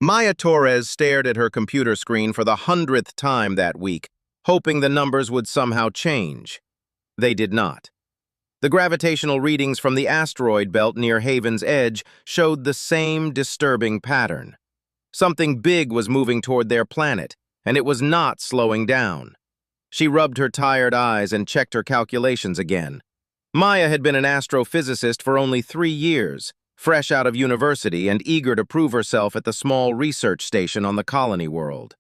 Maya Torres stared at her computer screen for the 100th time that week, hoping the numbers would somehow change. They did not. The gravitational readings from the asteroid belt near Haven's Edge showed the same disturbing pattern. Something big was moving toward their planet, and it was not slowing down. She rubbed her tired eyes and checked her calculations again. Maya had been an astrophysicist for only 3 years, fresh out of university and eager to prove herself at the small research station on the colony world.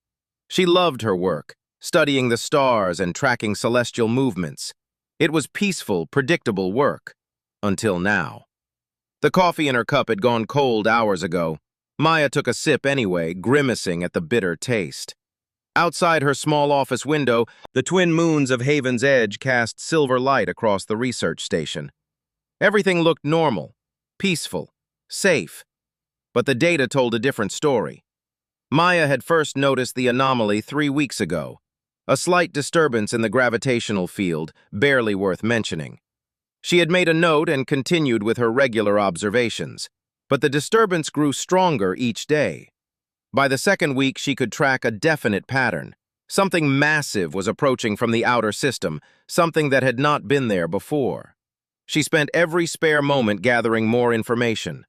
She loved her work, studying the stars and tracking celestial movements. It was peaceful, predictable work. Until now. The coffee in her cup had gone cold hours ago. Maya took a sip anyway, grimacing at the bitter taste. Outside her small office window, the twin moons of Haven's Edge cast silver light across the research station. Everything looked normal, peaceful, safe. But the data told a different story. Maya had first noticed the anomaly 3 weeks ago. A slight disturbance in the gravitational field, barely worth mentioning. She had made a note and continued with her regular observations, but the disturbance grew stronger each day. By the second week, she could track a definite pattern. Something massive was approaching from the outer system, something that had not been there before. She spent every spare moment gathering more information.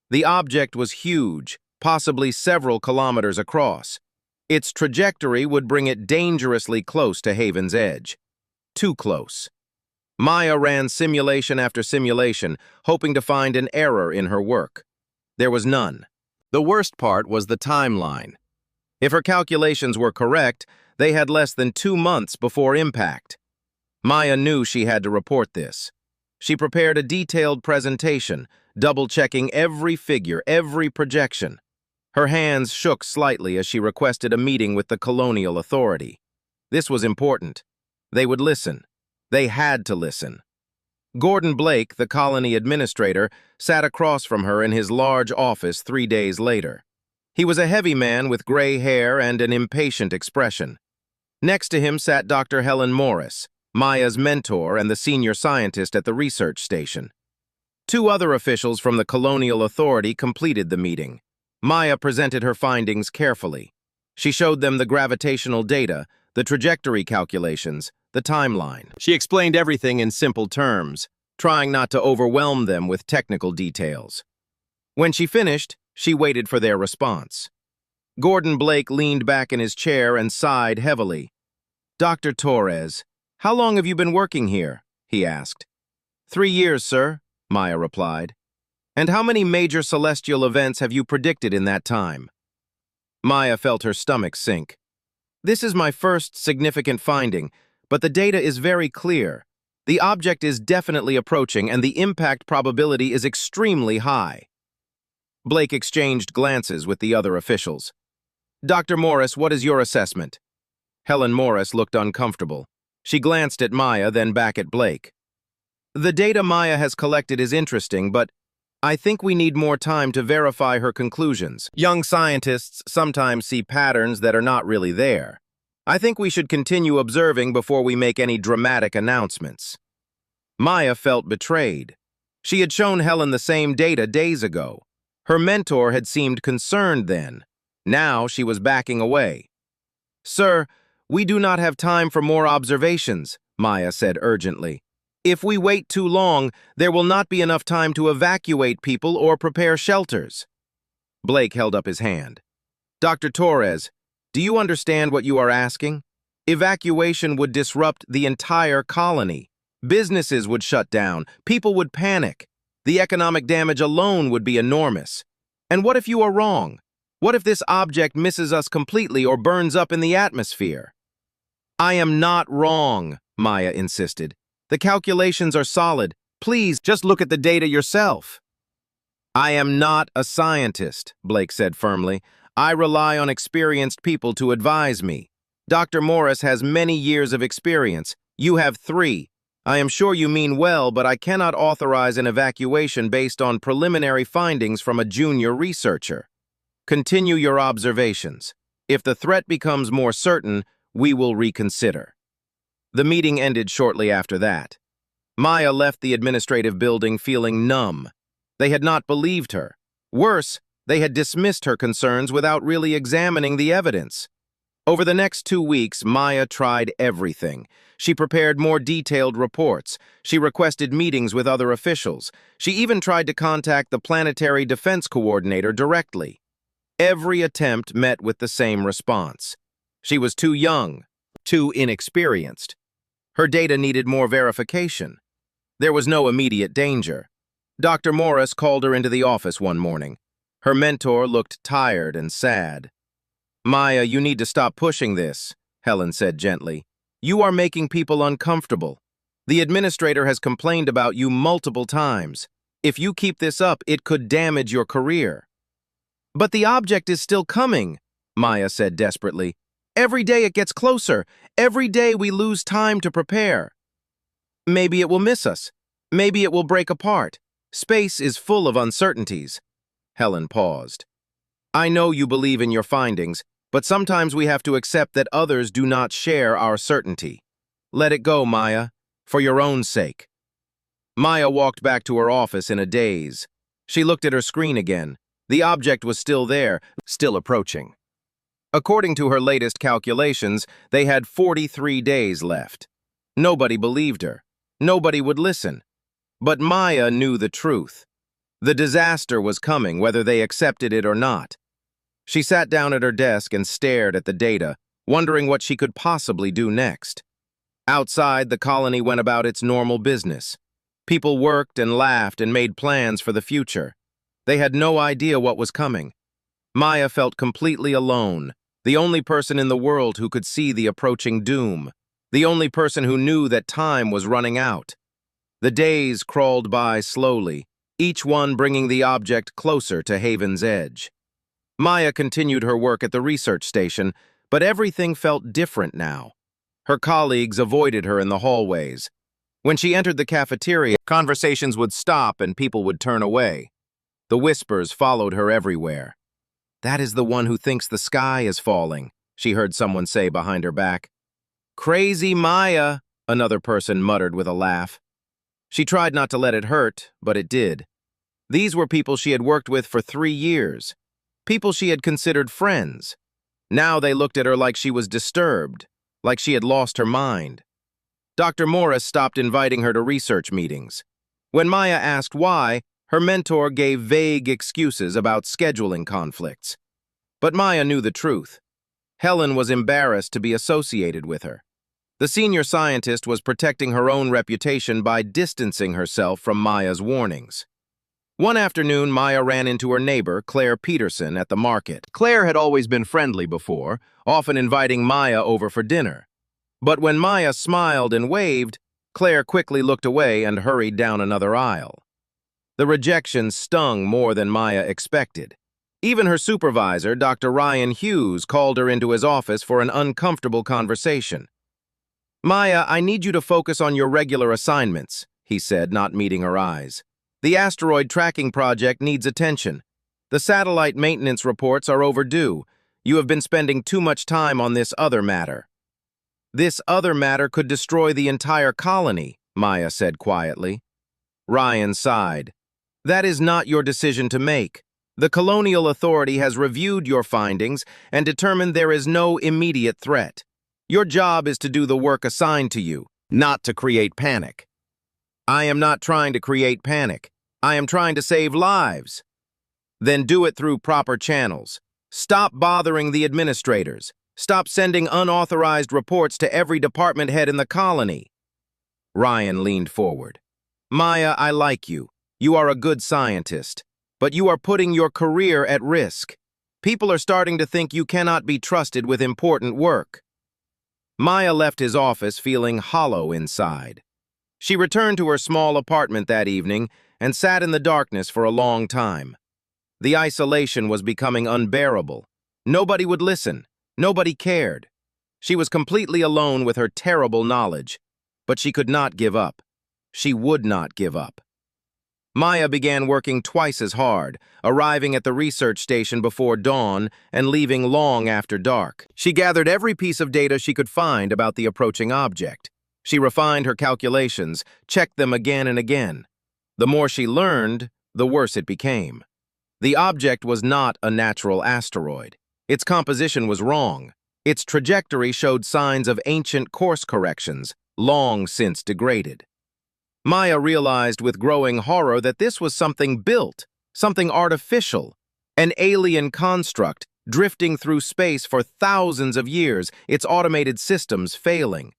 The object was huge, possibly several kilometers across. Its trajectory would bring it dangerously close to Haven's Edge. Too close. Maya ran simulation after simulation, hoping to find an error in her work. There was none. The worst part was the timeline. If her calculations were correct, they had less than 2 months before impact. Maya knew she had to report this. She prepared a detailed presentation, double-checking every figure, every projection. Her hands shook slightly as she requested a meeting with the colonial authority. This was important. They would listen. They had to listen. Gordon Blake, the colony administrator, sat across from her in his large office 3 days later. He was a heavy man with gray hair and an impatient expression. Next to him sat Dr. Helen Morris, Maya's mentor and the senior scientist at the research station. 2 other officials from the colonial authority completed the meeting. Maya presented her findings carefully. She showed them the gravitational data, the trajectory calculations, the timeline. She explained everything in simple terms, trying not to overwhelm them with technical details. When she finished, she waited for their response. Gordon Blake leaned back in his chair and sighed heavily. "Dr. Torres, how long have you been working here?" he asked. "3 years, sir," Maya replied. "And how many major celestial events have you predicted in that time?" Maya felt her stomach sink. "This is my first significant finding, but the data is very clear. The object is definitely approaching and the impact probability is extremely high." Blake exchanged glances with the other officials. "Dr. Morris, what is your assessment?" Helen Morris looked uncomfortable. She glanced at Maya, then back at Blake. "The data Maya has collected is interesting, but I think we need more time to verify her conclusions. Young scientists sometimes see patterns that are not really there. I think we should continue observing before we make any dramatic announcements." Maya felt betrayed. She had shown Helen the same data days ago. Her mentor had seemed concerned then. Now she was backing away. "Sir, we do not have time for more observations," Maya said urgently. "If we wait too long, there will not be enough time to evacuate people or prepare shelters." Blake held up his hand. "Dr. Torres, do you understand what you are asking? Evacuation would disrupt the entire colony. Businesses would shut down. People would panic. The economic damage alone would be enormous. And what if you are wrong? What if this object misses us completely or burns up in the atmosphere?" "I am not wrong," Maya insisted. "The calculations are solid. Please, just look at the data yourself." "I am not a scientist," Blake said firmly. "I rely on experienced people to advise me. Dr. Morris has many years of experience. You have 3. I am sure you mean well, but I cannot authorize an evacuation based on preliminary findings from a junior researcher. Continue your observations. If the threat becomes more certain, we will reconsider." The meeting ended shortly after that. Maya left the administrative building feeling numb. They had not believed her. Worse, They had dismissed her concerns without really examining the evidence. Over the next 2 weeks, Maya tried everything. She prepared more detailed reports. She requested meetings with other officials. She even tried to contact the Planetary Defense Coordinator directly. Every attempt met with the same response. She was too young, too inexperienced. Her data needed more verification. There was no immediate danger. Dr. Morris called her into the office one morning. Her mentor looked tired and sad. "Maya, you need to stop pushing this," Helen said gently. "You are making people uncomfortable. The administrator has complained about you multiple times. If you keep this up, it could damage your career." "But the object is still coming," Maya said desperately. "Every day it gets closer. Every day we lose time to prepare." "Maybe it will miss us. Maybe it will break apart. Space is full of uncertainties." Helen paused. "I know you believe in your findings, but sometimes we have to accept that others do not share our certainty. Let it go, Maya, for your own sake." Maya walked back to her office in a daze. She looked at her screen again. The object was still there, still approaching. According to her latest calculations, they had 43 days left. Nobody believed her. Nobody would listen. But Maya knew the truth. The disaster was coming, whether they accepted it or not. She sat down at her desk and stared at the data, wondering what she could possibly do next. Outside, the colony went about its normal business. People worked and laughed and made plans for the future. They had no idea what was coming. Maya felt completely alone, the only person in the world who could see the approaching doom, the only person who knew that time was running out. The days crawled by slowly, each one bringing the object closer to Haven's edge. Maya continued her work at the research station, but everything felt different now. Her colleagues avoided her in the hallways. When she entered the cafeteria, conversations would stop and people would turn away. The whispers followed her everywhere. "That is the one who thinks the sky is falling," she heard someone say behind her back. "Crazy Maya," another person muttered with a laugh. She tried not to let it hurt, but it did. These were people she had worked with for 3 years, people she had considered friends. Now they looked at her like she was disturbed, like she had lost her mind. Dr. Morris stopped inviting her to research meetings. When Maya asked why, her mentor gave vague excuses about scheduling conflicts. But Maya knew the truth. Helen was embarrassed to be associated with her. The senior scientist was protecting her own reputation by distancing herself from Maya's warnings. One afternoon, Maya ran into her neighbor, Claire Peterson, at the market. Claire had always been friendly before, often inviting Maya over for dinner. But when Maya smiled and waved, Claire quickly looked away and hurried down another aisle. The rejection stung more than Maya expected. Even her supervisor, Dr. Ryan Hughes, called her into his office for an uncomfortable conversation. "Maya, I need you to focus on your regular assignments," he said, not meeting her eyes. "The asteroid tracking project needs attention. The satellite maintenance reports are overdue. You have been spending too much time on this other matter." "This other matter could destroy the entire colony," Maya said quietly. Ryan sighed. "That is not your decision to make. The Colonial Authority has reviewed your findings and determined there is no immediate threat. Your job is to do the work assigned to you, not to create panic." "I am not trying to create panic. I am trying to save lives." "Then do it through proper channels. Stop bothering the administrators. Stop sending unauthorized reports to every department head in the colony." Ryan leaned forward. "Maya, I like you. You are a good scientist. But you are putting your career at risk. People are starting to think you cannot be trusted with important work." Maya left his office feeling hollow inside. She returned to her small apartment that evening and sat in the darkness for a long time. The isolation was becoming unbearable. Nobody would listen. Nobody cared. She was completely alone with her terrible knowledge, but she could not give up. She would not give up. Maya began working twice as hard, arriving at the research station before dawn and leaving long after dark. She gathered every piece of data she could find about the approaching object. She refined her calculations, checked them again and again. The more she learned, the worse it became. The object was not a natural asteroid. Its composition was wrong. Its trajectory showed signs of ancient course corrections, long since degraded. Maya realized with growing horror that this was something built, something artificial, an alien construct drifting through space for thousands of years, its automated systems failing.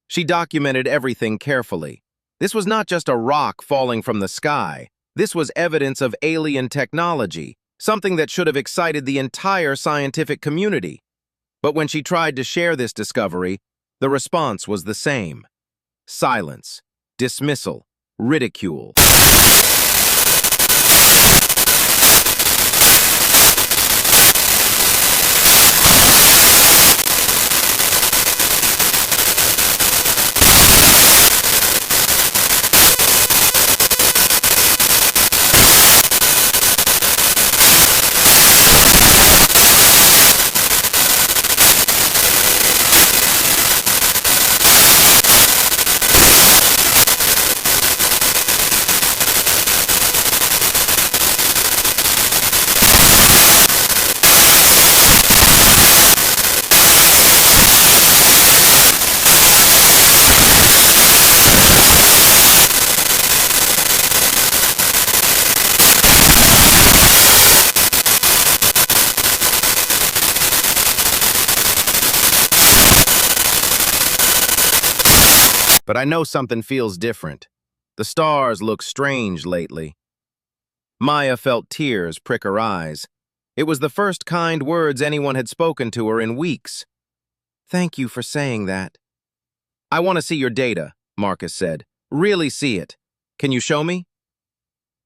She documented everything carefully. This was not just a rock falling from the sky. This was evidence of alien technology, something that should have excited the entire scientific community. But when she tried to share this discovery, the response was the same. Silence, dismissal, ridicule. But I know something feels different. The stars look strange lately. Maya felt tears prick her eyes. It was the first kind words anyone had spoken to her in weeks. Thank you for saying that. I want to see your data, Marcus said. Really see it. Can you show me?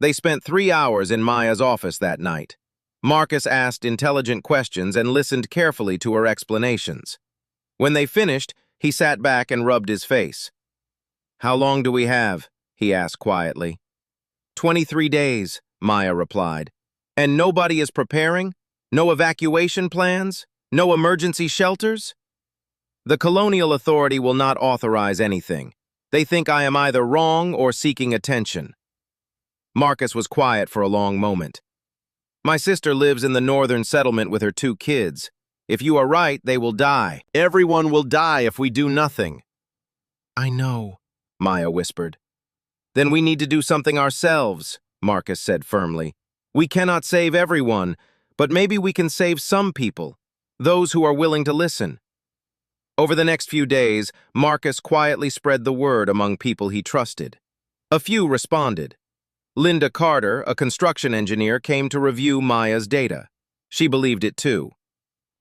They spent 3 hours in Maya's office that night. Marcus asked intelligent questions and listened carefully to her explanations. When they finished, he sat back and rubbed his face. How long do we have? He asked quietly. 23 days, Maya replied. And nobody is preparing? No evacuation plans? No emergency shelters? The Colonial Authority will not authorize anything. They think I am either wrong or seeking attention. Marcus was quiet for a long moment. My sister lives in the northern settlement with her 2 kids. If you are right, they will die. Everyone will die if we do nothing. I know, Maya whispered. Then we need to do something ourselves, Marcus said firmly. We cannot save everyone, but maybe we can save some people, those who are willing to listen. Over the next few days, Marcus quietly spread the word among people he trusted. A few responded. Linda Carter, a construction engineer, came to review Maya's data. She believed it too.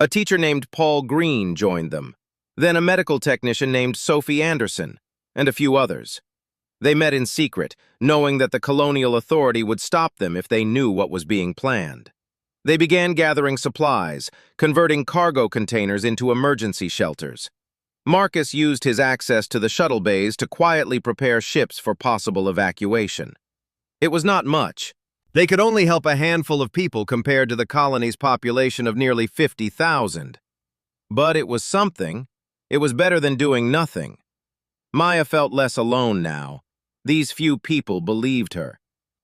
A teacher named Paul Green joined them, then a medical technician named Sophie Anderson, and a few others. They met in secret, knowing that the Colonial Authority would stop them if they knew what was being planned. They began gathering supplies, converting cargo containers into emergency shelters. Marcus used his access to the shuttle bays to quietly prepare ships for possible evacuation. It was not much. They could only help a handful of people compared to the colony's population of nearly 50,000. But it was something. It was better than doing nothing. Maya felt less alone now. These few people believed her.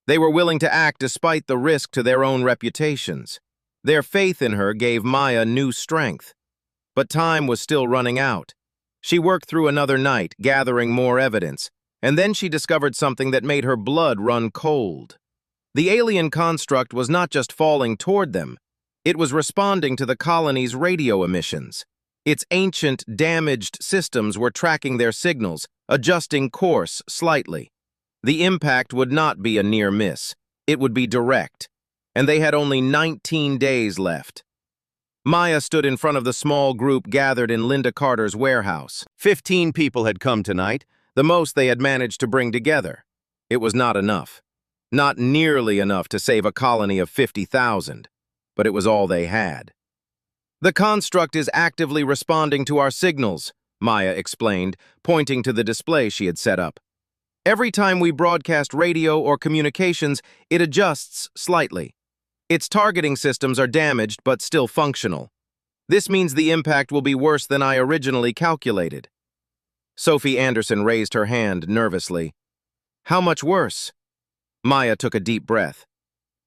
They were willing to act despite the risk to their own reputations. Their faith in her gave Maya new strength. But time was still running out. She worked through another night, gathering more evidence, and then she discovered something that made her blood run cold. The alien construct was not just falling toward them. It was responding to the colony's radio emissions. Its ancient, damaged systems were tracking their signals, adjusting course slightly. The impact would not be a near miss. It would be direct. And they had only 19 days left. Maya stood in front of the small group gathered in Linda Carter's warehouse. 15 people had come tonight, the most they had managed to bring together. It was not enough. Not nearly enough to save a colony of 50,000, but it was all they had. The construct is actively responding to our signals, Maya explained, pointing to the display she had set up. Every time we broadcast radio or communications, it adjusts slightly. Its targeting systems are damaged but still functional. This means the impact will be worse than I originally calculated. Sophie Anderson raised her hand nervously. How much worse? Maya took a deep breath.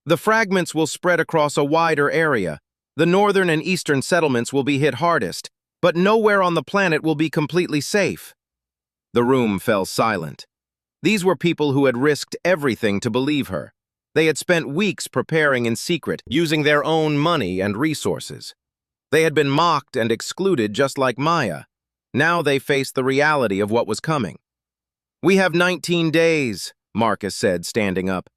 The fragments will spread across a wider area. The northern and eastern settlements will be hit hardest, but nowhere on the planet will be completely safe. The room fell silent. These were people who had risked everything to believe her. They had spent weeks preparing in secret, using their own money and resources. They had been mocked and excluded just like Maya. Now they faced the reality of what was coming. "We have 19 days, Marcus said, standing up.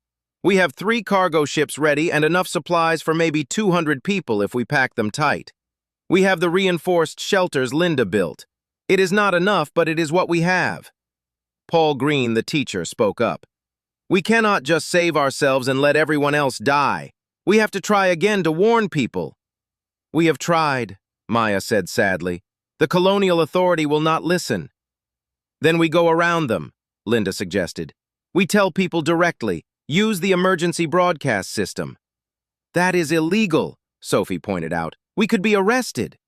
"We have 3 cargo ships ready and enough supplies for maybe 200 people if we pack them tight. We have the reinforced shelters Linda built. It is not enough, but it is what we have." Paul Green, the teacher, spoke up. "We cannot just save ourselves and let everyone else die. We have to try again to warn people." "We have tried," Maya said sadly. "The colonial authority will not listen." "Then we go around them," Linda suggested. "We tell people directly, use the emergency broadcast system." "That is illegal," Sophie pointed out. "We could be arrested."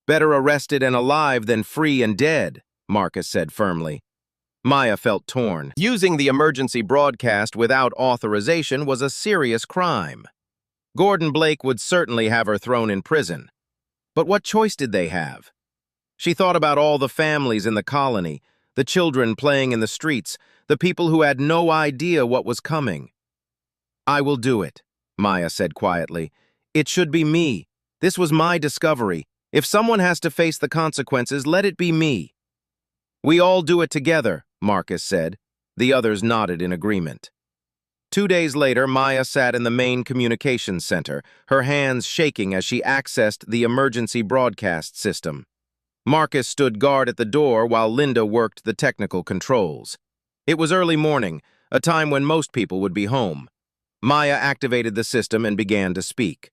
"Better arrested and alive than free and dead," Marcus said firmly. Maya felt torn. Using the emergency broadcast without authorization was a serious crime. Gordon Blake would certainly have her thrown in prison. But what choice did they have? She thought about all the families in the colony, the children playing in the streets, the people who had no idea what was coming. "I will do it," Maya said quietly. "It should be me. This was my discovery. If someone has to face the consequences, let it be me." "We all do it together," Marcus said. The others nodded in agreement. 2 days later, Maya sat in the main communications center, her hands shaking as she accessed the emergency broadcast system. Marcus stood guard at the door while Linda worked the technical controls. It was early morning, a time when most people would be home. Maya activated the system and began to speak.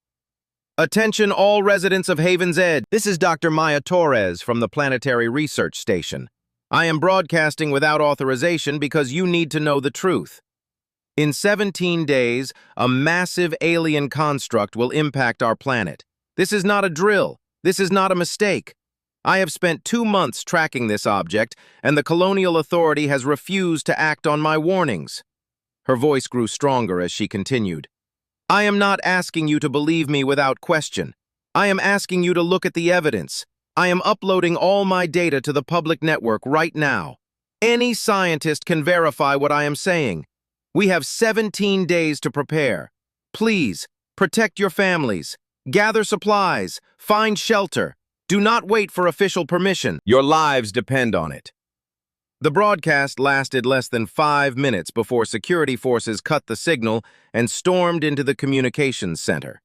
"Attention all residents of Haven's Edge. This is Dr. Maya Torres from the Planetary Research Station. I am broadcasting without authorization because you need to know the truth. In 17 days, a massive alien construct will impact our planet. This is not a drill. This is not a mistake. I have spent 2 months tracking this object, and the colonial authority has refused to act on my warnings." Her voice grew stronger as she continued. "I am not asking you to believe me without question. I am asking you to look at the evidence. I am uploading all my data to the public network right now. Any scientist can verify what I am saying. We have 17 days to prepare. Please, protect your families. Gather supplies. Find shelter. Do not wait for official permission. Your lives depend on it." The broadcast lasted less than 5 minutes before security forces cut the signal and stormed into the communications center.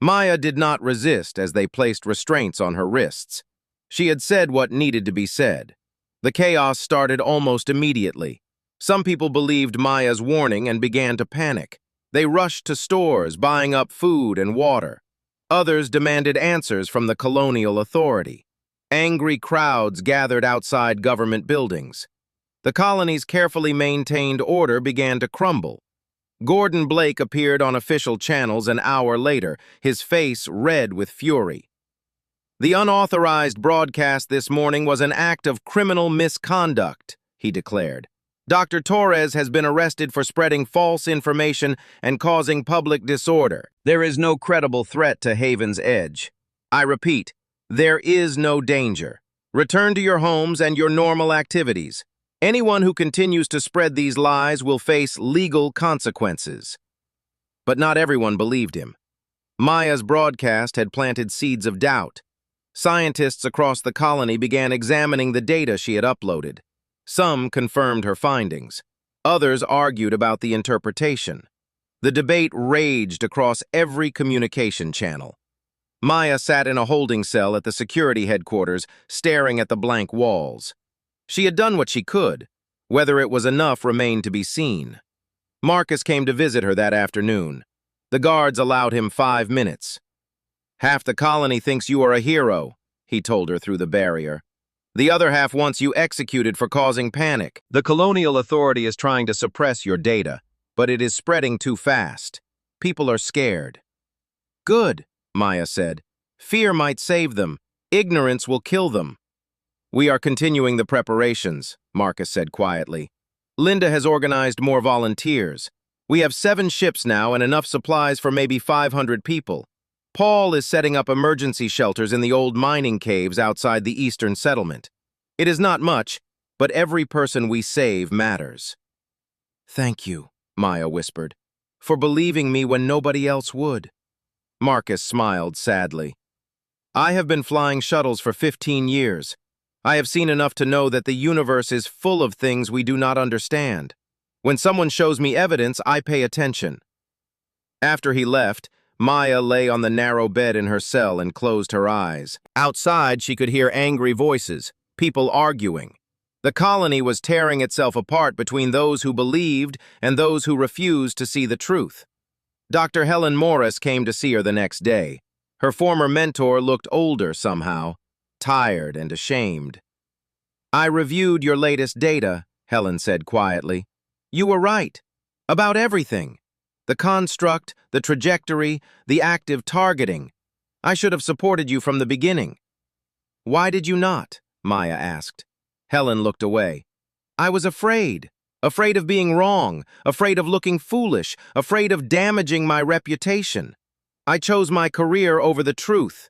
Maya did not resist as they placed restraints on her wrists. She had said what needed to be said. The chaos started almost immediately. Some people believed Maya's warning and began to panic. They rushed to stores, buying up food and water. Others demanded answers from the colonial authority. Angry crowds gathered outside government buildings. The colony's carefully maintained order began to crumble. Gordon Blake appeared on official channels an hour later, his face red with fury. "The unauthorized broadcast this morning was an act of criminal misconduct," he declared. "Dr. Torres has been arrested for spreading false information and causing public disorder. There is no credible threat to Haven's Edge. I repeat, there is no danger. Return to your homes and your normal activities. Anyone who continues to spread these lies will face legal consequences." But not everyone believed him. Maya's broadcast had planted seeds of doubt. Scientists across the colony began examining the data she had uploaded. Some confirmed her findings. Others argued about the interpretation. The debate raged across every communication channel. Maya sat in a holding cell at the security headquarters, staring at the blank walls. She had done what she could. Whether it was enough remained to be seen. Marcus came to visit her that afternoon. The guards allowed him 5 minutes. "Half the colony thinks you are a hero," he told her through the barrier. "The other half wants you executed for causing panic. The colonial authority is trying to suppress your data, but it is spreading too fast. People are scared." "Good," Maya said. "Fear might save them. Ignorance will kill them." "We are continuing the preparations," Marcus said quietly. "Linda has organized more volunteers. We have 7 ships now and enough supplies for maybe 500 people. Paul is setting up emergency shelters in the old mining caves outside the eastern settlement. It is not much, but every person we save matters." "Thank you," Maya whispered, "for believing me when nobody else would." Marcus smiled sadly. "I have been flying shuttles for 15 years. I have seen enough to know that the universe is full of things we do not understand. When someone shows me evidence, I pay attention." After he left, Maya lay on the narrow bed in her cell and closed her eyes. Outside, she could hear angry voices, people arguing. The colony was tearing itself apart between those who believed and those who refused to see the truth. Dr. Helen Morris came to see her the next day. Her former mentor looked older somehow, tired and ashamed. "I reviewed your latest data," Helen said quietly. "You were right. About everything. The construct, the trajectory, the active targeting. I should have supported you from the beginning." "Why did you not?" Maya asked. Helen looked away. "I was afraid. Afraid of being wrong, afraid of looking foolish, afraid of damaging my reputation. I chose my career over the truth.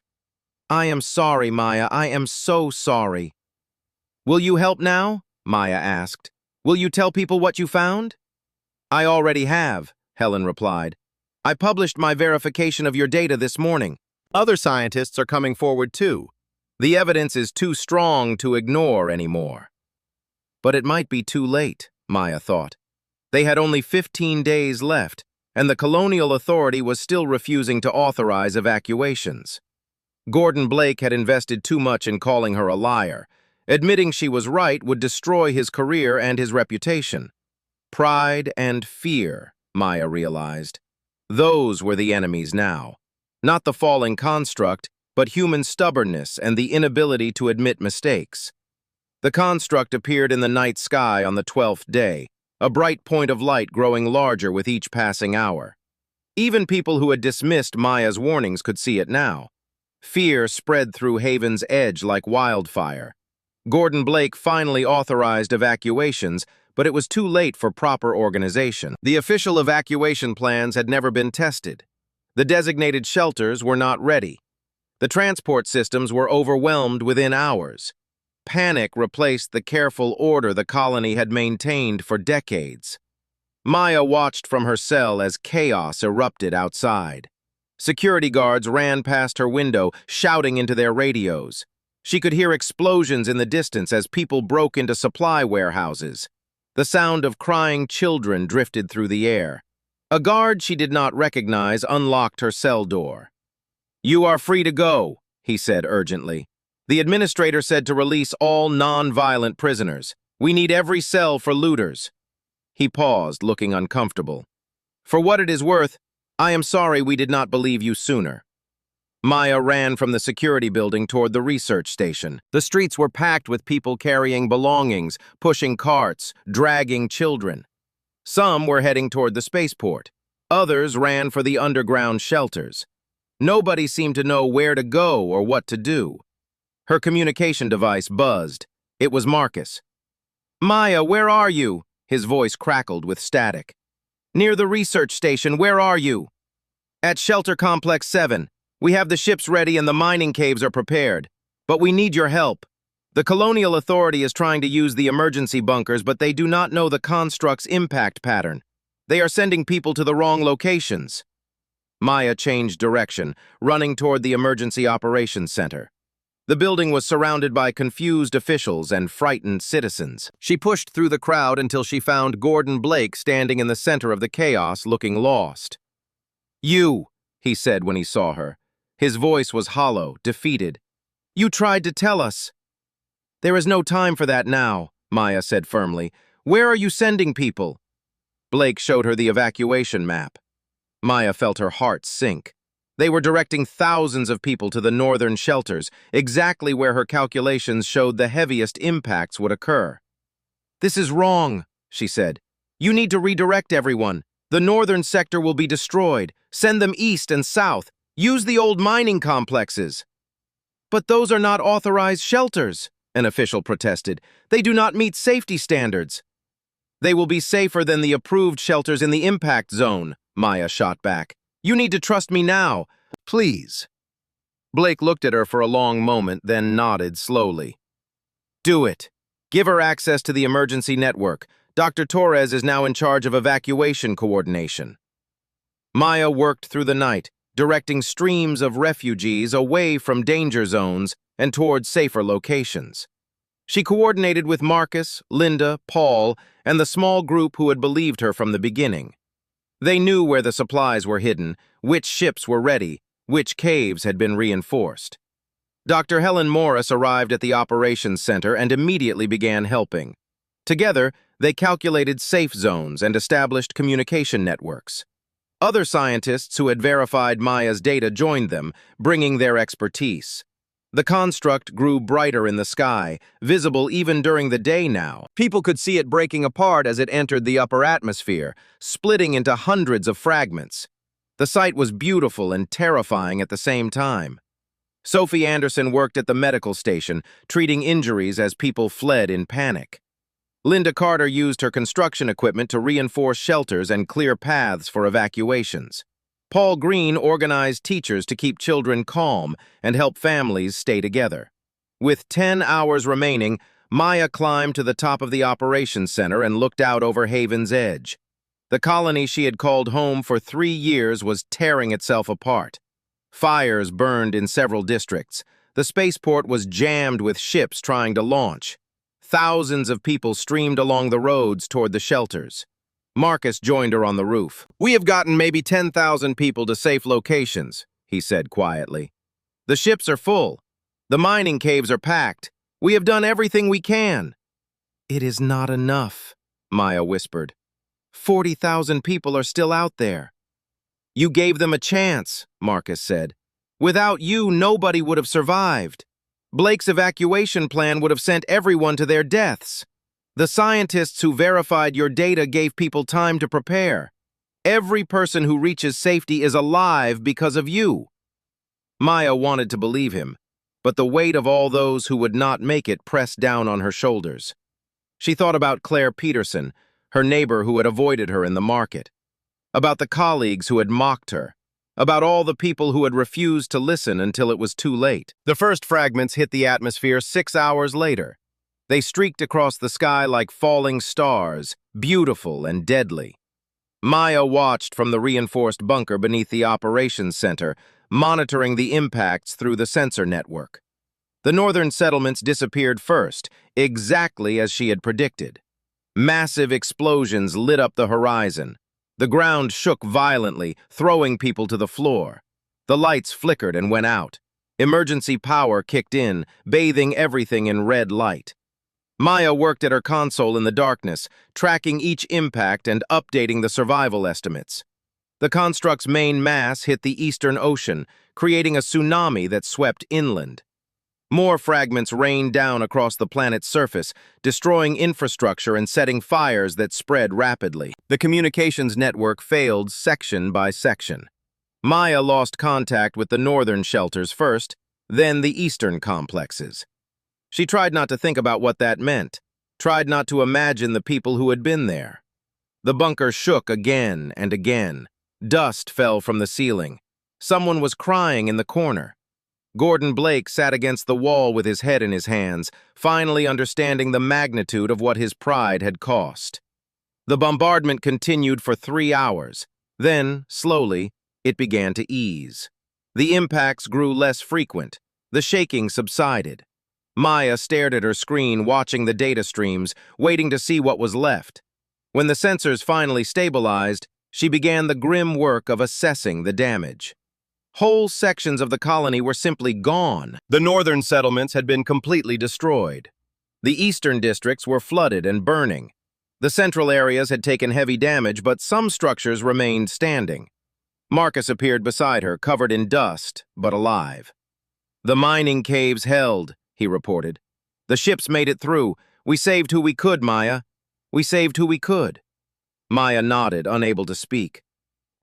I am sorry, Maya. I am so sorry." "Will you help now?" Maya asked. "Will you tell people what you found?" "I already have," Helen replied. "I published my verification of your data this morning. Other scientists are coming forward too. The evidence is too strong to ignore anymore." But it might be too late, Maya thought. They had only 15 days left, and the colonial authority was still refusing to authorize evacuations. Gordon Blake had invested too much in calling her a liar. Admitting she was right would destroy his career and his reputation. Pride and fear, Maya realized. Those were the enemies now. Not the falling construct, but human stubbornness and the inability to admit mistakes. The construct appeared in the night sky on the 12th day, a bright point of light growing larger with each passing hour. Even people who had dismissed Maya's warnings could see it now. Fear spread through Haven's Edge like wildfire. Gordon Blake finally authorized evacuations, but it was too late for proper organization. The official evacuation plans had never been tested. The designated shelters were not ready. The transport systems were overwhelmed within hours. Panic replaced the careful order the colony had maintained for decades. Maya watched from her cell as chaos erupted outside. Security guards ran past her window, shouting into their radios. She could hear explosions in the distance as people broke into supply warehouses. The sound of crying children drifted through the air. A guard she did not recognize unlocked her cell door. "You are free to go," he said urgently. "The administrator said to release all non-violent prisoners. We need every cell for looters." He paused, looking uncomfortable. "For what it is worth, I am sorry we did not believe you sooner." Maya ran from the security building toward the research station. The streets were packed with people carrying belongings, pushing carts, dragging children. Some were heading toward the spaceport. Others ran for the underground shelters. Nobody seemed to know where to go or what to do. Her communication device buzzed. It was Marcus. "Maya, where are you?" His voice crackled with static. "Near the research station, where are you?" "At Shelter Complex 7. We have the ships ready and the mining caves are prepared. But we need your help. The colonial authority is trying to use the emergency bunkers, but they do not know the construct's impact pattern. They are sending people to the wrong locations." Maya changed direction, running toward the Emergency Operations Center. The building was surrounded by confused officials and frightened citizens. She pushed through the crowd until she found Gordon Blake standing in the center of the chaos, looking lost. "You," he said when he saw her. His voice was hollow, defeated. "You tried to tell us." "There is no time for that now," Maya said firmly. "Where are you sending people?" Blake showed her the evacuation map. Maya felt her heart sink. They were directing thousands of people to the northern shelters, exactly where her calculations showed the heaviest impacts would occur. "This is wrong," she said. "You need to redirect everyone. The northern sector will be destroyed. Send them east and south. Use the old mining complexes." "But those are not authorized shelters," an official protested. "They do not meet safety standards." They will be safer than the approved shelters in the impact zone, Maya shot back. You need to trust me now. Please. Blake looked at her for a long moment, then nodded slowly. Do it. Give her access to the emergency network. Dr. Torres is now in charge of evacuation coordination. Maya worked through the night, directing streams of refugees away from danger zones and towards safer locations. She coordinated with Marcus, Linda, Paul, and the small group who had believed her from the beginning. They knew where the supplies were hidden, which ships were ready, which caves had been reinforced. Dr. Helen Morris arrived at the operations center and immediately began helping. Together, they calculated safe zones and established communication networks. Other scientists who had verified Maya's data joined them, bringing their expertise. The construct grew brighter in the sky, visible even during the day now. People could see it breaking apart as it entered the upper atmosphere, splitting into hundreds of fragments. The sight was beautiful and terrifying at the same time. Sophie Anderson worked at the medical station, treating injuries as people fled in panic. Linda Carter used her construction equipment to reinforce shelters and clear paths for evacuations. Paul Green organized teachers to keep children calm and help families stay together. With 10 hours remaining, Maya climbed to the top of the operations center and looked out over Haven's Edge. The colony she had called home for 3 years was tearing itself apart. Fires burned in several districts. The spaceport was jammed with ships trying to launch. Thousands of people streamed along the roads toward the shelters. Marcus joined her on the roof. We have gotten maybe 10,000 people to safe locations, he said quietly. The ships are full. The mining caves are packed. We have done everything we can. It is not enough, Maya whispered. 40,000 people are still out there. You gave them a chance, Marcus said. Without you, nobody would have survived. Blake's evacuation plan would have sent everyone to their deaths. The scientists who verified your data gave people time to prepare. Every person who reaches safety is alive because of you. Maya wanted to believe him, but the weight of all those who would not make it pressed down on her shoulders. She thought about Claire Peterson, her neighbor who had avoided her in the market, about the colleagues who had mocked her, about all the people who had refused to listen until it was too late. The first fragments hit the atmosphere 6 hours later. They streaked across the sky like falling stars, beautiful and deadly. Maya watched from the reinforced bunker beneath the operations center, monitoring the impacts through the sensor network. The northern settlements disappeared first, exactly as she had predicted. Massive explosions lit up the horizon. The ground shook violently, throwing people to the floor. The lights flickered and went out. Emergency power kicked in, bathing everything in red light. Maya worked at her console in the darkness, tracking each impact and updating the survival estimates. The construct's main mass hit the Eastern Ocean, creating a tsunami that swept inland. More fragments rained down across the planet's surface, destroying infrastructure and setting fires that spread rapidly. The communications network failed section by section. Maya lost contact with the northern shelters first, then the eastern complexes. She tried not to think about what that meant, tried not to imagine the people who had been there. The bunker shook again and again. Dust fell from the ceiling. Someone was crying in the corner. Gordon Blake sat against the wall with his head in his hands, finally understanding the magnitude of what his pride had cost. The bombardment continued for 3 hours. Then, slowly, it began to ease. The impacts grew less frequent. The shaking subsided. Maya stared at her screen, watching the data streams, waiting to see what was left. When the sensors finally stabilized, she began the grim work of assessing the damage. Whole sections of the colony were simply gone. The northern settlements had been completely destroyed. The eastern districts were flooded and burning. The central areas had taken heavy damage, but some structures remained standing. Marcus appeared beside her, covered in dust, but alive. The mining caves held, he reported. The ships made it through. We saved who we could, Maya. We saved who we could. Maya nodded, unable to speak.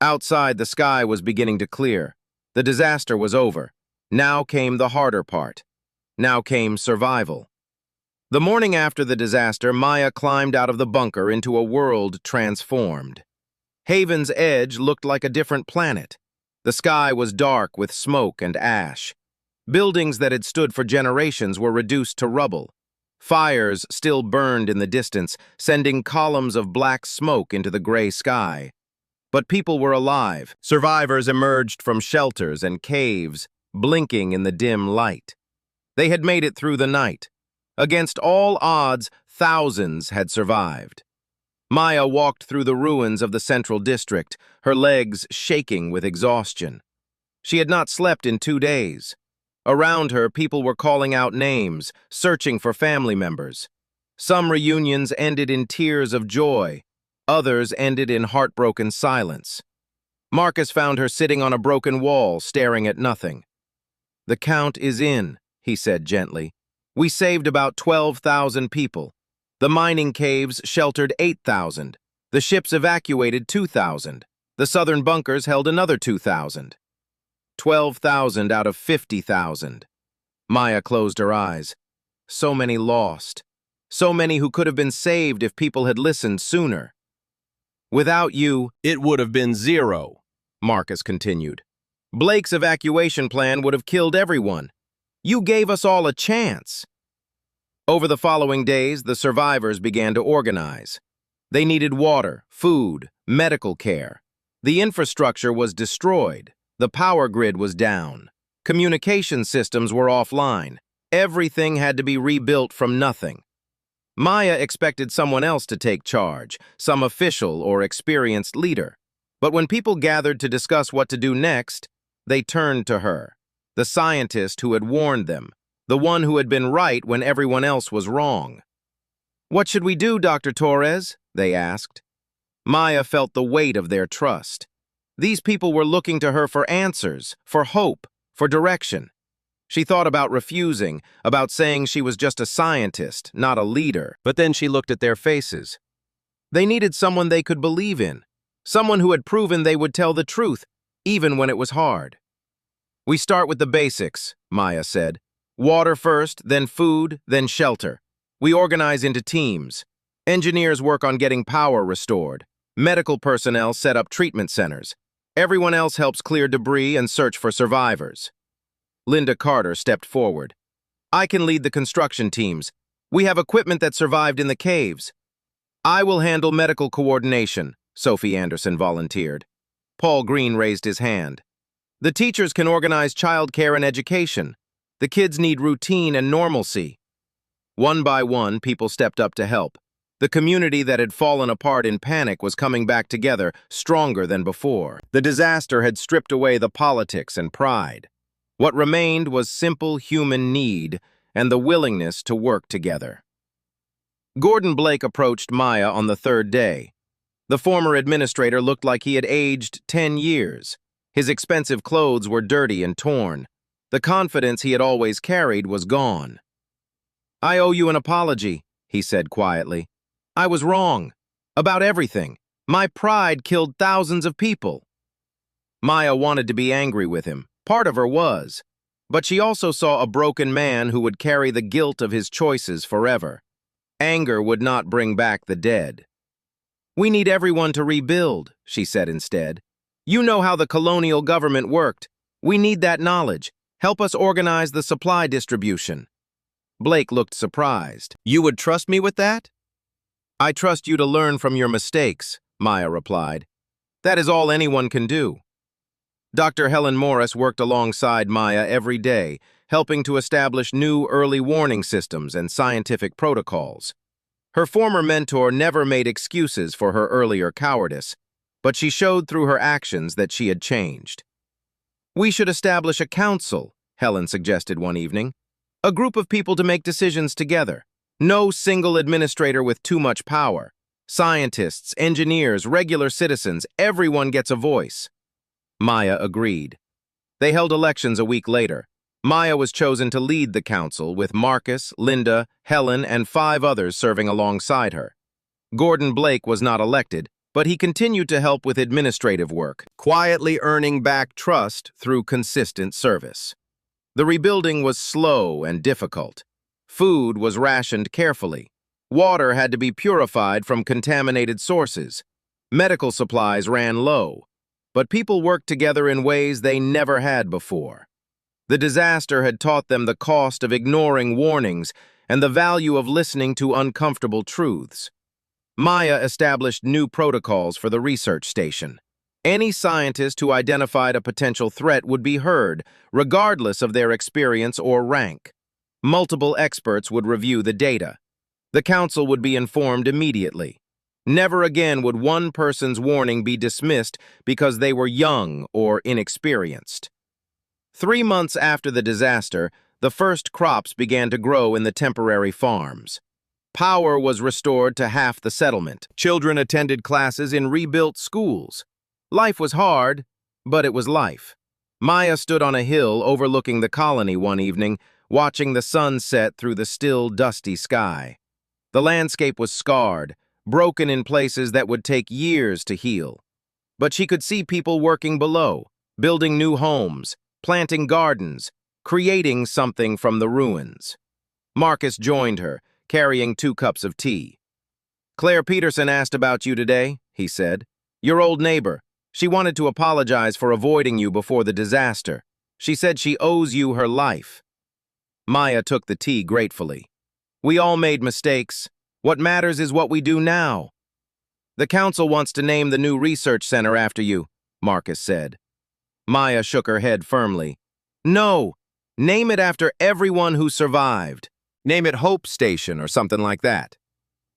Outside, the sky was beginning to clear. The disaster was over. Now came the harder part. Now came survival. The morning after the disaster, Maya climbed out of the bunker into a world transformed. Haven's Edge looked like a different planet. The sky was dark with smoke and ash. Buildings that had stood for generations were reduced to rubble. Fires still burned in the distance, sending columns of black smoke into the gray sky. But people were alive. Survivors emerged from shelters and caves, blinking in the dim light. They had made it through the night. Against all odds, thousands had survived. Maya walked through the ruins of the central district, her legs shaking with exhaustion. She had not slept in 2 days. Around her, people were calling out names, searching for family members. Some reunions ended in tears of joy. Others ended in heartbroken silence. Marcus found her sitting on a broken wall, staring at nothing. "The count is in," he said gently. "We saved about 12,000 people. The mining caves sheltered 8,000. The ships evacuated 2,000. The southern bunkers held another 2,000. 12,000 out of 50,000. Maya closed her eyes. So many lost. So many who could have been saved if people had listened sooner. "Without you, it would have been zero," Marcus continued. "Blake's evacuation plan would have killed everyone. You gave us all a chance." Over the following days, the survivors began to organize. They needed water, food, medical care. The infrastructure was destroyed. The power grid was down. Communication systems were offline. Everything had to be rebuilt from nothing. Maya expected someone else to take charge, some official or experienced leader. But when people gathered to discuss what to do next, they turned to her, the scientist who had warned them, the one who had been right when everyone else was wrong. "What should we do, Dr. Torres?" they asked. Maya felt the weight of their trust. These people were looking to her for answers, for hope, for direction. She thought about refusing, about saying she was just a scientist, not a leader. But then she looked at their faces. They needed someone they could believe in, someone who had proven they would tell the truth, even when it was hard. "We start with the basics," Maya said. "Water first, then food, then shelter. We organize into teams. Engineers work on getting power restored. Medical personnel set up treatment centers. Everyone else helps clear debris and search for survivors." Linda Carter stepped forward. "I can lead the construction teams. We have equipment that survived in the caves." "I will handle medical coordination," Sophie Anderson volunteered. Paul Green raised his hand. "The teachers can organize childcare and education. The kids need routine and normalcy." One by one, people stepped up to help. The community that had fallen apart in panic was coming back together, stronger than before. The disaster had stripped away the politics and pride. What remained was simple human need and the willingness to work together. Gordon Blake approached Maya on the 3rd day. The former administrator looked like he had aged 10 years. His expensive clothes were dirty and torn. The confidence he had always carried was gone. "I owe you an apology," he said quietly. "I was wrong. About everything. My pride killed thousands of people." Maya wanted to be angry with him. Part of her was. But she also saw a broken man who would carry the guilt of his choices forever. Anger would not bring back the dead. "We need everyone to rebuild," she said instead. "You know how the colonial government worked. We need that knowledge. Help us organize the supply distribution." Blake looked surprised. "You would trust me with that?" "I trust you to learn from your mistakes," Maya replied. "That is all anyone can do." Dr. Helen Morris worked alongside Maya every day, helping to establish new early warning systems and scientific protocols. Her former mentor never made excuses for her earlier cowardice, but she showed through her actions that she had changed. "We should establish a council," Helen suggested one evening. "A group of people to make decisions together. No single administrator with too much power. Scientists, engineers, regular citizens, everyone gets a voice." Maya agreed. They held elections a week later. Maya was chosen to lead the council, with Marcus, Linda, Helen, and 5 others serving alongside her. Gordon Blake was not elected, but he continued to help with administrative work, quietly earning back trust through consistent service. The rebuilding was slow and difficult. Food was rationed carefully. Water had to be purified from contaminated sources. Medical supplies ran low. But people worked together in ways they never had before. The disaster had taught them the cost of ignoring warnings and the value of listening to uncomfortable truths. Maya established new protocols for the research station. Any scientist who identified a potential threat would be heard, regardless of their experience or rank. Multiple experts would review the data. The council would be informed immediately. Never again would one person's warning be dismissed because they were young or inexperienced. 3 months after the disaster, the first crops began to grow in the temporary farms. Power was restored to half the settlement. Children attended classes in rebuilt schools. Life was hard, but it was life. Maya stood on a hill overlooking the colony one evening, watching the sun set through the still, dusty sky. The landscape was scarred, broken in places that would take years to heal. But she could see people working below, building new homes, planting gardens, creating something from the ruins. Marcus joined her, carrying 2 cups of tea. "Claire Peterson asked about you today," he said. "Your old neighbor. She wanted to apologize for avoiding you before the disaster. She said she owes you her life." Maya took the tea gratefully. "We all made mistakes. What matters is what we do now." "The council wants to name the new research center after you," Marcus said. Maya shook her head firmly. "No, name it after everyone who survived. Name it Hope Station or something like that.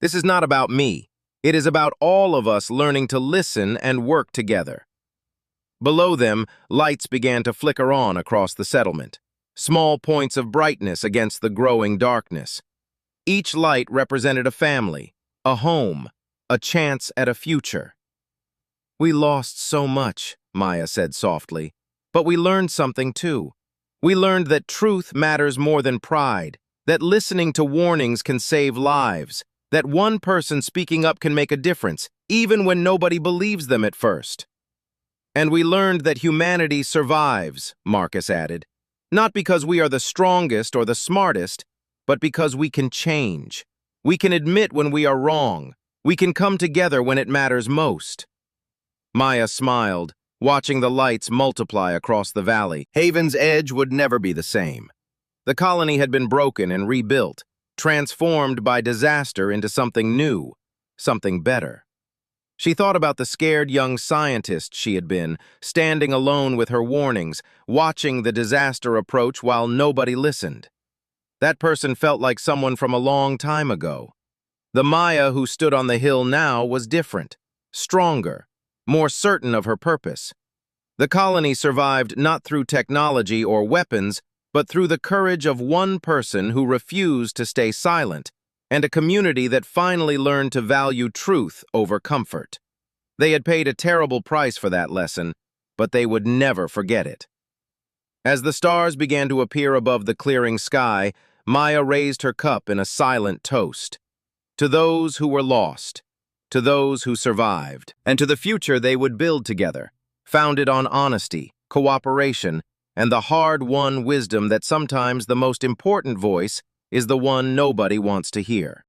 This is not about me. It is about all of us learning to listen and work together." Below them, lights began to flicker on across the settlement, small points of brightness against the growing darkness. Each light represented a family, a home, a chance at a future. "We lost so much," Maya said softly, "but we learned something too. We learned that truth matters more than pride, that listening to warnings can save lives, that one person speaking up can make a difference, even when nobody believes them at first. And we learned that humanity survives," Marcus added, "not because we are the strongest or the smartest, but because we can change. We can admit when we are wrong. We can come together when it matters most." Maya smiled, watching the lights multiply across the valley. Haven's Edge would never be the same. The colony had been broken and rebuilt, transformed by disaster into something new, something better. She thought about the scared young scientist she had been, standing alone with her warnings, watching the disaster approach while nobody listened. That person felt like someone from a long time ago. The Maya who stood on the hill now was different, stronger, more certain of her purpose. The colony survived not through technology or weapons, but through the courage of one person who refused to stay silent, and a community that finally learned to value truth over comfort. They had paid a terrible price for that lesson, but they would never forget it. As the stars began to appear above the clearing sky, Maya raised her cup in a silent toast. To those who were lost, to those who survived, and to the future they would build together, founded on honesty, cooperation, and the hard-won wisdom that sometimes the most important voice is the one nobody wants to hear.